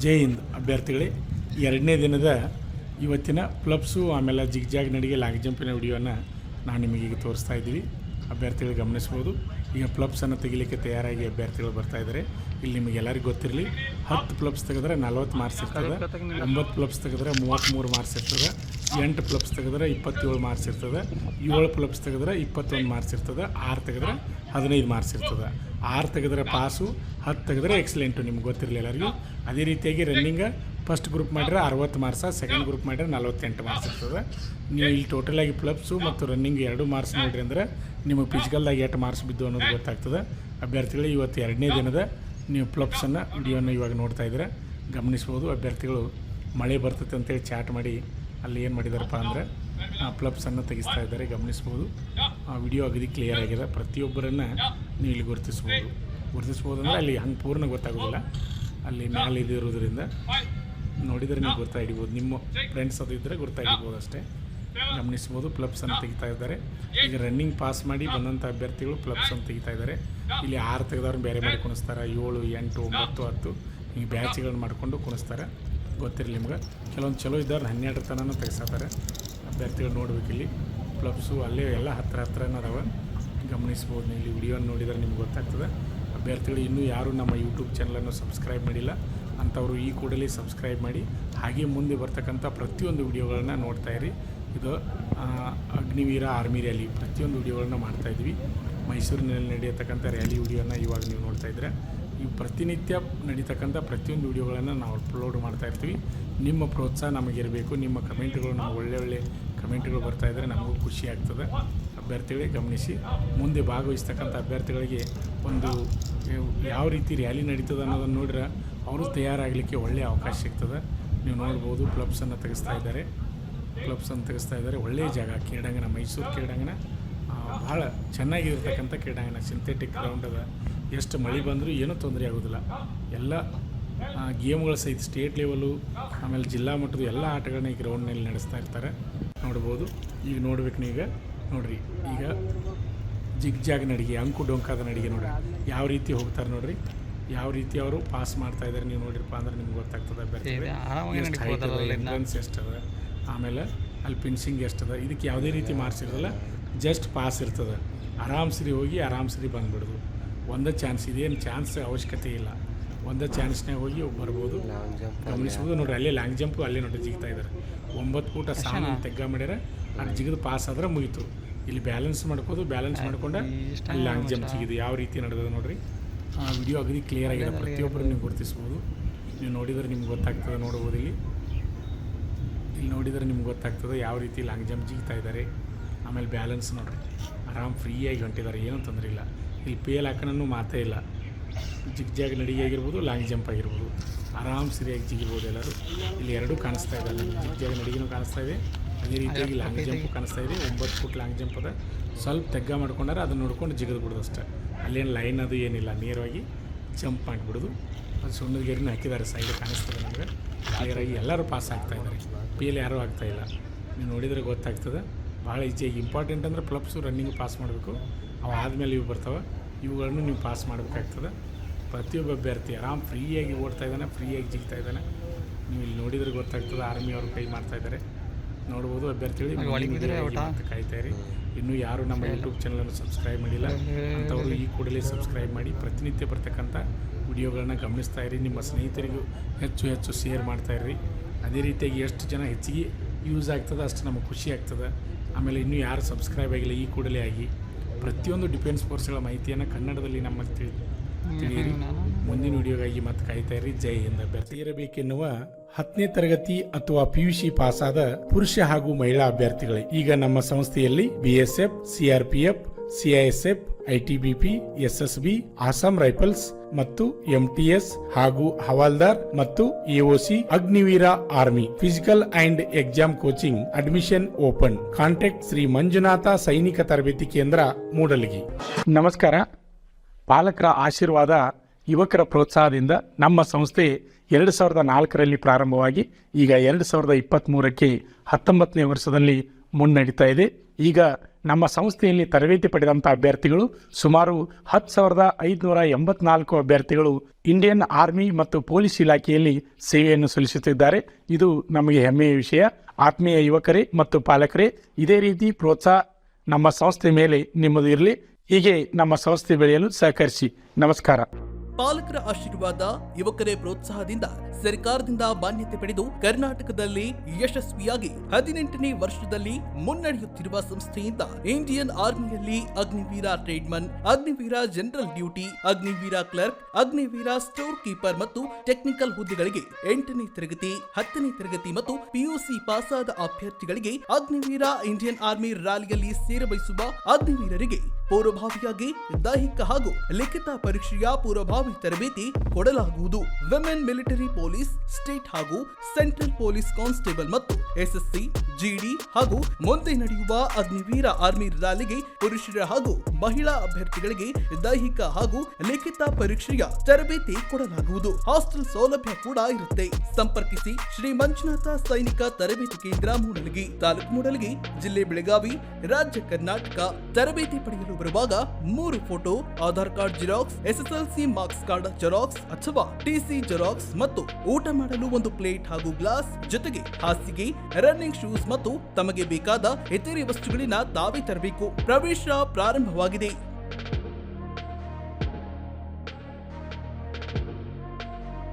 ಜೈ ಹಿಂದ್ ಅಭ್ಯರ್ಥಿಗಳೇ. ಎರಡನೇ ದಿನದ ಇವತ್ತಿನ ಪ್ಲಬ್ಸು ಆಮೇಲೆ ಜಿಗ್ಜಾಗ್ ನಡಿಗೆ ಲಾಂಗ್ ಜಂಪಿನ ವಿಡಿಯೋನ ನಾನು ನಿಮಗೆ ಈಗ ತೋರಿಸ್ತಾ ಇದ್ದೀವಿ. ಅಭ್ಯರ್ಥಿಗಳು ಗಮನಿಸ್ಬೋದು. ಈಗ ಪ್ಲಬ್ಸನ್ನು ತೆಗಿಲಿಕ್ಕೆ ತಯಾರಾಗಿ ಅಭ್ಯರ್ಥಿಗಳು ಬರ್ತಾಯಿದ್ದಾರೆ. ಇಲ್ಲಿ ನಿಮಗೆ ಎಲ್ಲರಿಗೂ ಗೊತ್ತಿರಲಿ, 10 ಪ್ಲಬ್ಸ್ ತೆಗೆದ್ರೆ 40 ಮಾರ್ಕ್ಸ್ ಇರ್ತದೆ, 9 ಪ್ಲಬ್ಸ್ ತೆಗೆದ್ರೆ 33 ಮಾರ್ಕ್ಸ್ ಇರ್ತದೆ, 8 ಪ್ಲಬ್ಸ್ ತೆಗೆದ್ರೆ 27 ಮಾರ್ಕ್ಸ್ ಇರ್ತದೆ, 7 ಪ್ಲಬ್ಸ್ ತೆಗೆದ್ರೆ 21 ಮಾರ್ಕ್ಸ್ ಇರ್ತದೆ, 6 ತೆಗೆದ್ರೆ 15 ಮಾರ್ಕ್ಸ್ ಇರ್ತದೆ. 6 ತೆಗೆದ್ರೆ ಪಾಸು, 10 ತೆಗೆದ್ರೆ ಎಕ್ಸಲೆಂಟು, ನಿಮ್ಗೆ ಗೊತ್ತಿರಲಿ ಎಲ್ಲರಿಗೂ. ಅದೇ ರೀತಿಯಾಗಿ ರನ್ನಿಂಗ ಫಸ್ಟ್ ಗ್ರೂಪ್ ಮಾಡಿದ್ರೆ 60 ಮಾರ್ಕ್ಸ, ಸೆಕೆಂಡ್ ಗ್ರೂಪ್ ಮಾಡಿದ್ರೆ 48 ಮಾರ್ಕ್ಸ್ ಇರ್ತದೆ. ನೀವು ಇಲ್ಲಿ ಟೋಟಲಾಗಿ ಪ್ಲಬ್ಸು ಮತ್ತು ರನ್ನಿಂಗ್ 2 ಮಾರ್ಕ್ಸ್ ನೋಡಿರಿ ಅಂದರೆ ನಿಮಗೆ ಫಿಸಿಕಲ್ದಾಗ 8 ಮಾರ್ಕ್ಸ್ ಬಿದ್ದು ಅನ್ನೋದು ಗೊತ್ತಾಗ್ತದೆ. ಅಭ್ಯರ್ಥಿಗಳು ಇವತ್ತು ಎರಡನೇ ದಿನದ ನೀವು ಪ್ಲಬ್ಸನ್ನು ವಿಡಿಯೋನ ಇವಾಗ ನೋಡ್ತಾ ಇದ್ದೀರಾ, ಗಮನಿಸ್ಬೋದು. ಅಭ್ಯರ್ಥಿಗಳು ಮಳೆ ಬರ್ತೈತೆ ಅಂತೇಳಿ ಚಾಟ್ ಮಾಡಿ ಅಲ್ಲಿ ಏನು ಮಾಡಿದಾರಪ್ಪ ಅಂದರೆ ಪ್ಲಬ್ಸನ್ನು ತೆಗಿಸ್ತಾ ಇದ್ದಾರೆ, ಗಮನಿಸ್ಬೋದು. ಆ ವಿಡಿಯೋ ಅಗದಿ ಕ್ಲಿಯರ್ ಆಗಿದೆ. ಪ್ರತಿಯೊಬ್ಬರನ್ನು ನೀವು ಇಲ್ಲಿ ಗುರುತಿಸ್ಬೋದು ಅಂದರೆ ಅಲ್ಲಿ ಹಂಗೆ ಪೂರ್ಣ ಗೊತ್ತಾಗೋದಿಲ್ಲ, ಅಲ್ಲಿ ಮ್ಯಾಲೆ ಇರೋದ್ರಿಂದ ನೋಡಿದರೆ ನೀವು ಗುರ್ತಾ ಹಿಡಿಬೋದು. ನಿಮ್ಮ ಫ್ರೆಂಡ್ಸ್ ಅದು ಇದ್ದರೆ ಗುರ್ತಾ ಹಿಡಿಬೋದು ಅಷ್ಟೇ. ಗಮನಿಸ್ಬೋದು, ಪ್ಲಬ್ಸನ್ನು ತೆಗಿತಾ ಇದ್ದಾರೆ. ಈಗ ರನ್ನಿಂಗ್ ಪಾಸ್ ಮಾಡಿ ಬಂದಂಥ ಅಭ್ಯರ್ಥಿಗಳು ಪ್ಲಬ್ಸನ್ನು ತೆಗಿತಾ ಇದ್ದಾರೆ. ಇಲ್ಲಿ 6 ತೆಗೆದವ್ರನ್ನ ಬೇರೆ ಮಾಡಿ ಕುಣಿಸ್ತಾರೆ, 7, 8, 9, 10 ಹಿಂಗೆ ಬ್ಯಾಚ್ಗಳನ್ನ ಮಾಡಿಕೊಂಡು ಕುಣಿಸ್ತಾರೆ. ಗೊತ್ತಿರಲಿ ನಿಮ್ಗೆ. ಕೆಲವೊಂದು ಚಲೋ ಇದ್ದವ್ರನ್ನ 12 ತನಕ ತೆಗಿಸ್ತಾರೆ. ಅಭ್ಯರ್ಥಿಗಳು ನೋಡ್ಬೇಕು. ಇಲ್ಲಿ ಪ್ಲಬ್ಸು ಅಲ್ಲೇ ಎಲ್ಲ ಹತ್ರನೇ ಅದಾವೆ, ಗಮನಿಸ್ಬೋದು. ಇಲ್ಲಿ ವಿಡಿಯೋನ ನೋಡಿದರೆ ನಿಮ್ಗೆ ಗೊತ್ತಾಗ್ತದೆ. ಅಭ್ಯರ್ಥಿಗಳು ಇನ್ನೂ ಯಾರು ನಮ್ಮ ಯೂಟ್ಯೂಬ್ ಚಾನಲನ್ನು ಸಬ್ಸ್ಕ್ರೈಬ್ ಮಾಡಿಲ್ಲ ಅಂಥವರು ಈ ಕೂಡಲೇ ಸಬ್ಸ್ಕ್ರೈಬ್ ಮಾಡಿ, ಹಾಗೆ ಮುಂದೆ ಬರ್ತಕ್ಕಂಥ ಪ್ರತಿಯೊಂದು ವಿಡಿಯೋಗಳನ್ನ ನೋಡ್ತಾ ಇರಿ. ಇದು ಅಗ್ನಿವೀರ ಆರ್ಮಿ ರ್ಯಾಲಿ ಪ್ರತಿಯೊಂದು ವಿಡಿಯೋಗಳನ್ನ ಮಾಡ್ತಾಯಿದ್ವಿ. ಮೈಸೂರಿನಲ್ಲಿ ನಡೆಯತಕ್ಕಂಥ ರ್ಯಾಲಿ ವಿಡಿಯೋನ ಇವಾಗ ನೀವು ನೋಡ್ತಾ ಇದ್ದರೆ, ಈ ಪ್ರತಿನಿತ್ಯ ನಡೀತಕ್ಕಂಥ ಪ್ರತಿಯೊಂದು ವಿಡಿಯೋಗಳನ್ನು ನಾವು ಅಪ್ಲೋಡ್ ಮಾಡ್ತಾಯಿರ್ತೀವಿ. ನಿಮ್ಮ ಪ್ರೋತ್ಸಾಹ ನಮಗಿರಬೇಕು. ನಿಮ್ಮ ಕಮೆಂಟ್ಗಳು ನಮಗೆ ಒಳ್ಳೆ ಕಮೆಂಟ್ಗಳು ಬರ್ತಾಯಿದ್ರೆ ನಮಗೂ ಖುಷಿ ಆಗ್ತದೆ. ಅಭ್ಯರ್ಥಿಗಳೇ ಗಮನಿಸಿ, ಮುಂದೆ ಭಾಗವಹಿಸ್ತಕ್ಕಂಥ ಅಭ್ಯರ್ಥಿಗಳಿಗೆ ಒಂದು ಯಾವ ರೀತಿ ರ್ಯಾಲಿ ನಡೀತದೆ ಅನ್ನೋದನ್ನು ನೋಡಿದ್ರೆ ಅವರು ತಯಾರಾಗಲಿಕ್ಕೆ ಒಳ್ಳೆಯ ಅವಕಾಶ ಸಿಗ್ತದೆ. ನೀವು ನೋಡ್ಬೋದು, ಪ್ಲಬ್ಸನ್ನು ತೆಗೆಸ್ತಾ ಇದ್ದಾರೆ. ಒಳ್ಳೆಯ ಜಾಗ ಕ್ರೀಡಾಂಗಣ, ಮೈಸೂರು ಕ್ರೀಡಾಂಗಣ ಭಾಳ ಚೆನ್ನಾಗಿರ್ತಕ್ಕಂಥ ಕ್ರೀಡಾಂಗಣ, ಸಿಂಥೆಟಿಕ್ ಗ್ರೌಂಡ್ ಅದ. ಎಷ್ಟು ಮಳೆ ಬಂದರೂ ಏನೂ ತೊಂದರೆ ಆಗೋದಿಲ್ಲ. ಎಲ್ಲ ಗೇಮ್ಗಳ ಸಹಿತ ಸ್ಟೇಟ್ ಲೆವೆಲು ಆಮೇಲೆ ಜಿಲ್ಲಾ ಮಟ್ಟದ ಎಲ್ಲ ಆಟಗಳನ್ನ ಈ ಗ್ರೌಂಡ್ನಲ್ಲಿ ನಡೆಸ್ತಾ ಇರ್ತಾರೆ. ನೋಡ್ಬೋದು. ಈಗ ನೋಡ್ಬೇಕು ನೀವೀಗ ನೋಡಿರಿ, ಈಗ ಜಿಗ್ಜಾಗ್ ನಡಿಗೆ, ಅಂಕು ಡೊಂಕಾದ ನಡಿಗೆ ನೋಡಿರಿ ಯಾವ ರೀತಿ ಹೋಗ್ತಾರೆ ನೋಡಿರಿ, ಯಾವ ರೀತಿ ಅವರು ಪಾಸ್ ಮಾಡ್ತಾ ಇದ್ದಾರೆ. ನೀವು ನೋಡಿರಪ್ಪ ಅಂದ್ರೆ ನಿಮ್ಗೆ ಗೊತ್ತಾಗ್ತದೆ. ಎಂಟ್ರೆನ್ಸ್ ಎಷ್ಟದ, ಆಮೇಲೆ ಅಲ್ಲಿ ಫಿನಿಶಿಂಗ್ ಎಷ್ಟದ, ಇದಕ್ಕೆ ಯಾವುದೇ ರೀತಿ ಮಾರ್ಕ್ಸ್ ಇರೋಲ್ಲ, ಜಸ್ಟ್ ಪಾಸ್ ಇರ್ತದೆ. ಆರಾಮ್ಸರಿ ಹೋಗಿ ಆರಾಮ್ಸರಿ ಬಂದುಬಿಡೋದು. ಒಂದೇ ಚಾನ್ಸ್, ಇದೇನು ಚಾನ್ಸ್ ಅವಶ್ಯಕತೆ ಇಲ್ಲ, ಒಂದೇ ಚಾನ್ಸ್ನಾಗ ಹೋಗಿ ಬರ್ಬೋದು. ಗಮನಿಸ್ಬೋದು. ನೋಡಿರಿ ಅಲ್ಲೇ ಲಾಂಗ್ ಜಂಪು ಅಲ್ಲೇ ನೋಡಿ ಜಿಗ್ತಾ ಇದ್ದಾರೆ. 9 ಫೂಟ ಸಾಮಾನು ತೆಗ್ಗ ಮಾಡ್ಯಾರ, ಅದು ಜಿಗಿದು ಪಾಸ್ ಆದ್ರೆ ಮುಗೀತು. ಇಲ್ಲಿ ಬ್ಯಾಲೆನ್ಸ್ ಮಾಡ್ಕೊಂಡು ಅಲ್ಲಿ ಲಾಂಗ್ ಜಂಪ್ ಜಿಗಿದು ಯಾವ ರೀತಿ ನಡೆದ ನೋಡಿರಿ. ಆ ವಿಡಿಯೋ ಅಗದಿ ಕ್ಲಿಯರ್ ಆಗಿದೆ, ಪ್ರತಿಯೊಬ್ಬರು ನೀವು ಗುರುತಿಸ್ಬೋದು. ನೀವು ನೋಡಿದರೆ ನಿಮ್ಗೆ ಗೊತ್ತಾಗ್ತದೆ. ನೋಡ್ಬೋದು, ಇಲ್ಲಿ ನೋಡಿದರೆ ನಿಮ್ಗೆ ಗೊತ್ತಾಗ್ತದೆ ಯಾವ ರೀತಿ ಲಾಂಗ್ ಜಂಪ್ ಜಿಗ್ತಾ ಇದ್ದಾರೆ. ಆಮೇಲೆ ಬ್ಯಾಲೆನ್ಸ್ ನೋಡಿರಿ, ಆರಾಮ್ ಫ್ರೀಯಾಗಿ ಹೊಂಟಿದ್ದಾರೆ, ಏನೂ ತೊಂದರೆ ಇಲ್ಲ. ಇಲ್ಲಿ ಪೇಲ್ ಹಾಕೋಣೂ ಮಾತೇ ಇಲ್ಲ. ಜಿಗ್ಜಾಗ್ ನಡಿಗೆ ಆಗಿರ್ಬೋದು, ಲಾಂಗ್ ಜಂಪ್ ಆಗಿರ್ಬೋದು, ಆರಾಮ್ ಸರಿಯಾಗಿ ಜಿಗಿಬೋದು ಎಲ್ಲರೂ. ಇಲ್ಲಿ ಎರಡೂ ಕಾಣಿಸ್ತಾ ಇದೆ, ಜಿಗ್ಜಾಗ್ ನಡಿಗೆನೂ ಕಾಣಿಸ್ತಾ ಇದೆ, ಅದೇ ರೀತಿಯಾಗಿ ಲಾಂಗ್ ಜಂಪು ಕಾಣಿಸ್ತಾ ಇದೆ. 9 ಫುಟ್ ಲಾಂಗ್ ಜಂಪ್ ಅದ. ಸ್ವಲ್ಪ ತೆಗ್ಗ ಮಾಡ್ಕೊಂಡಾರೆ ಅದನ್ನು ನೋಡ್ಕೊಂಡು ಜಿಗಿದು ಬಿಡೋದು ಅಷ್ಟೇ. ಅಲ್ಲೇನು ಲೈನ್ ಅದು ಏನಿಲ್ಲ, ನೇರವಾಗಿ ಜಂಪ್ ಮಾಡಿಬಿಡೋದು. ಅದು ಸುಣ್ಣದ ಗೆರೆನೂ ಹಾಕಿದ್ದಾರೆ, ಸೈಡ್ ಕಾಣಿಸ್ತದೆ ನಮಗೆ ಕ್ಲಿಯರಾಗಿ. ಎಲ್ಲರೂ ಪಾಸ್ ಆಗ್ತಾಯಿದ್ದಾರೆ, ಪೇಲ್ ಯಾರೂ ಆಗ್ತಾಯಿಲ್ಲ. ನೀವು ನೋಡಿದರೆ ಗೊತ್ತಾಗ್ತದೆ. ಭಾಳ ಈಜಿಯಾಗಿ ಇಂಪಾರ್ಟೆಂಟ್ ಅಂದರೆ ಪ್ಲಬ್ಸು ರನ್ನಿಂಗ್ ಪಾಸ್ ಮಾಡಬೇಕು. ಅವು ಆದಮೇಲೆ ಇವು ಬರ್ತಾವೆ, ಇವುಗಳನ್ನು ನೀವು ಪಾಸ್ ಮಾಡಬೇಕಾಗ್ತದೆ. ಪ್ರತಿಯೊಬ್ಬ ಅಭ್ಯರ್ಥಿ ಆರಾಮ್ ಫ್ರೀಯಾಗಿ ಓಡ್ತಾ ಇದ್ದಾನೆ, ಫ್ರೀಯಾಗಿ ಜಿಗ್ತಾ ಇದ್ದಾನೆ. ನೀವು ಇಲ್ಲಿ ನೋಡಿದರೆ ಗೊತ್ತಾಗ್ತದೆ. ಆರ್ಮಿ ಅವರು ಕೈ ಮಾಡ್ತಾಯಿದ್ದಾರೆ, ನೋಡ್ಬೋದು. ಅಭ್ಯರ್ಥಿಗಳು ಕಾಯ್ತಾಯಿರಿ. ಇನ್ನೂ ಯಾರು ನಮ್ಮ ಯೂಟ್ಯೂಬ್ ಚಾನಲನ್ನು ಸಬ್ಸ್ಕ್ರೈಬ್ ಮಾಡಿಲ್ಲ ಅಂಥವರು ಈ ಕೂಡಲೇ ಸಬ್ಸ್ಕ್ರೈಬ್ ಮಾಡಿ, ಪ್ರತಿನಿತ್ಯ ಬರ್ತಕ್ಕಂಥ ವಿಡಿಯೋಗಳನ್ನ ಗಮನಿಸ್ತಾ ಇರಿ. ನಿಮ್ಮ ಸ್ನೇಹಿತರಿಗೂ ಹೆಚ್ಚು ಶೇರ್ ಮಾಡ್ತಾಯಿರ್ರಿ. ಅದೇ ರೀತಿಯಾಗಿ ಎಷ್ಟು ಜನ ಹೆಚ್ಚಿಗೆ ಯೂಸ್ ಆಗ್ತದೆ ಅಷ್ಟು ನಮಗೆ ಖುಷಿ ಆಗ್ತದೆ. ಆಮೇಲೆ ಇನ್ನೂ ಯಾರು ಸಬ್ಸ್ಕ್ರೈಬ್ ಆಗಿಲ್ಲ ಈ ಕೂಡಲೇ ಆಗಿ. ಪ್ರತಿಯೊಂದು ಡಿಫೆನ್ಸ್ ಫೋರ್ಸ್ಗಳ ಮಾಹಿತಿಯನ್ನು ಕನ್ನಡದಲ್ಲಿ ನಮ್ಮಲ್ಲಿ ತಿಳಿಯಿರಿ. ಮುಂದಿನ ವಿಡಿಯೋಗಾಗಿ ಮತ್ತೆ ಕಾಯ್ತಾಯಿರಿ. ಜೈ ಹಿಂದ್. ಅಭ್ಯರ್ಥಿ ಇರಬೇಕೆನ್ನುವ 10ನೇ ತರಗತಿ ಅಥವಾ PUC ಪಾಸಾದ ಪುರುಷ ಹಾಗೂ ಮಹಿಳಾ ಅಭ್ಯರ್ಥಿಗಳೇ, ಈಗ ನಮ್ಮ ಸಂಸ್ಥೆಯಲ್ಲಿ BSF, CRPF, CISF, ITBP, SSB, Assam rifles ಮತ್ತು MTS ಹಾಗೂ ಹವಾಲ್ದಾರ್ ಮತ್ತು AOC Agniveer army physical and exam coaching admission open. Contact Shri Manjunatha ಸೈನಿಕ ತರಬೇತಿ ಕೇಂದ್ರ, ಮೂಡಲಗಿ. ನಮಸ್ಕಾರ. ಪಾಲಕರ ಆಶೀರ್ವಾದ, ಯುವಕರ ಪ್ರೋತ್ಸಾಹದಿಂದ ನಮ್ಮ ಸಂಸ್ಥೆ 2004ರಲ್ಲಿ ಪ್ರಾರಂಭವಾಗಿ ಈಗ 2023ಕ್ಕೆ 19ನೇ ವರ್ಷದಲ್ಲಿ ಮುನ್ನಡೀತಾ ಇದೆ. ಈಗ ನಮ್ಮ ಸಂಸ್ಥೆಯಲ್ಲಿ ತರಬೇತಿ ಪಡೆದಂಥ ಅಭ್ಯರ್ಥಿಗಳು ಸುಮಾರು 10,584 ಅಭ್ಯರ್ಥಿಗಳು ಇಂಡಿಯನ್ ಆರ್ಮಿ ಮತ್ತು ಪೊಲೀಸ್ ಇಲಾಖೆಯಲ್ಲಿ ಸೇವೆಯನ್ನು ಸಲ್ಲಿಸುತ್ತಿದ್ದಾರೆ. ಇದು ನಮಗೆ ಹೆಮ್ಮೆಯ ವಿಷಯ. ಆತ್ಮೀಯ ಯುವಕರೇ ಮತ್ತು ಪಾಲಕರೇ, ಇದೇ ರೀತಿ ಪ್ರೋತ್ಸಾಹ ನಮ್ಮ ಸಂಸ್ಥೆ ಮೇಲೆ ನಿಮ್ಮದು ಇರಲಿ. ಹೀಗೆ ನಮ್ಮ ಸಂಸ್ಥೆ ಬೆಳೆಯಲು ಸಹಕರಿಸಿ. ನಮಸ್ಕಾರ. ಪಾಲಕರ ಆಶೀರ್ವಾದ, ಯುವಕರೇ ಪ್ರೋತ್ಸಾಹದಿಂದ ಸರ್ಕಾರದಿಂದ ಮಾನ್ಯತೆ ಪಡೆದು ಕರ್ನಾಟಕದಲ್ಲಿ ಯಶಸ್ವಿಯಾಗಿ 18ನೇ ವರ್ಷದಲ್ಲಿ ಮುನ್ನಡೆಯುತ್ತಿರುವ ಸಂಸ್ಥೆಯಿಂದ ಇಂಡಿಯನ್ ಆರ್ಮಿಯಲ್ಲಿ Agniveer tradesman, Agniveer general duty, Agniveer clerk, Agniveer store keeper ಮತ್ತು ಟೆಕ್ನಿಕಲ್ ಹುದ್ದೆಗಳಿಗೆ 8ನೇ ತರಗತಿ, 10ನೇ ತರಗತಿ ಮತ್ತು ಪಿಯುಸಿ ಪಾಸಾದ ಅಭ್ಯರ್ಥಿಗಳಿಗೆ ಅಗ್ನಿವೀರ ಇಂಡಿಯನ್ ಆರ್ಮಿ ರ್ಯಾಲಿಯಲ್ಲಿ ಸೇರಬಯಸುವ ಅಗ್ನಿವೀರರಿಗೆ ಪೂರ್ವಭಾವಿಯಾಗಿ ದೈಹಿಕ ಹಾಗೂ ಲಿಖಿತ ಪರೀಕ್ಷೆಯ ಪೂರ್ವಭಾವಿ ತರಬೇತಿ ಕೊಡಲಾಗುವುದು. ವಿಮೆನ್ ಮಿಲಿಟರಿ ಪೊಲೀಸ್, ಸ್ಟೇಟ್ ಹಾಗೂ ಸೆಂಟ್ರಲ್ ಪೊಲೀಸ್ ಕಾನ್ಸ್ಟೇಬಲ್ ಮತ್ತು ಎಸ್ಎಸ್ಸಿ, ಜಿಡಿ ಹಾಗೂ ಮುಂದೆ ನಡೆಯುವ ಅಗ್ನಿವೀರ ಆರ್ಮಿ ರ್ಯಾಲಿಗೆ ಪುರುಷರ ಹಾಗೂ ಮಹಿಳಾ ಅಭ್ಯರ್ಥಿಗಳಿಗೆ ದೈಹಿಕ ಹಾಗೂ ಲಿಖಿತ ಪರೀಕ್ಷೆಯ ತರಬೇತಿ ಕೊಡಲಾಗುವುದು. ಹಾಸ್ಟೆಲ್ ಸೌಲಭ್ಯ ಕೂಡ ಇರುತ್ತೆ. ಸಂಪರ್ಕಿಸಿ ಶ್ರೀ ಮಂಜುನಾಥ ಸೈನಿಕ ತರಬೇತಿ ಕೇಂದ್ರ, ಮೂಡಲಗಿ, ತಾಲೂಕು ಮೂಡಲಗಿ, ಜಿಲ್ಲೆ ಬೆಳಗಾವಿ, ರಾಜ್ಯ ಕರ್ನಾಟಕ. ತರಬೇತಿ ಪಡೆಯಲು ಬರುವಾಗ 3 photo, Aadhaar card xerox, SSLC marks card xerox ಅಥವಾ ಟಿಸಿ ಜೆರಾಕ್ಸ್ ಮತ್ತು ಊಟ ಮಾಡಲು 1 ಪ್ಲೇಟ್ ಹಾಗೂ ಗ್ಲಾಸ್, ಜೊತೆಗೆ ಹಾಸಿಗೆ, ರನ್ನಿಂಗ್ ಶೂಸ್ ಮತ್ತು ತಮಗೆ ಬೇಕಾದ ಇತರೆ ವಸ್ತುಗಳಿನ ತಾವೇ ತರಬೇಕು. ಪ್ರವೇಶ ಪ್ರಾರಂಭವಾಗಿದೆ.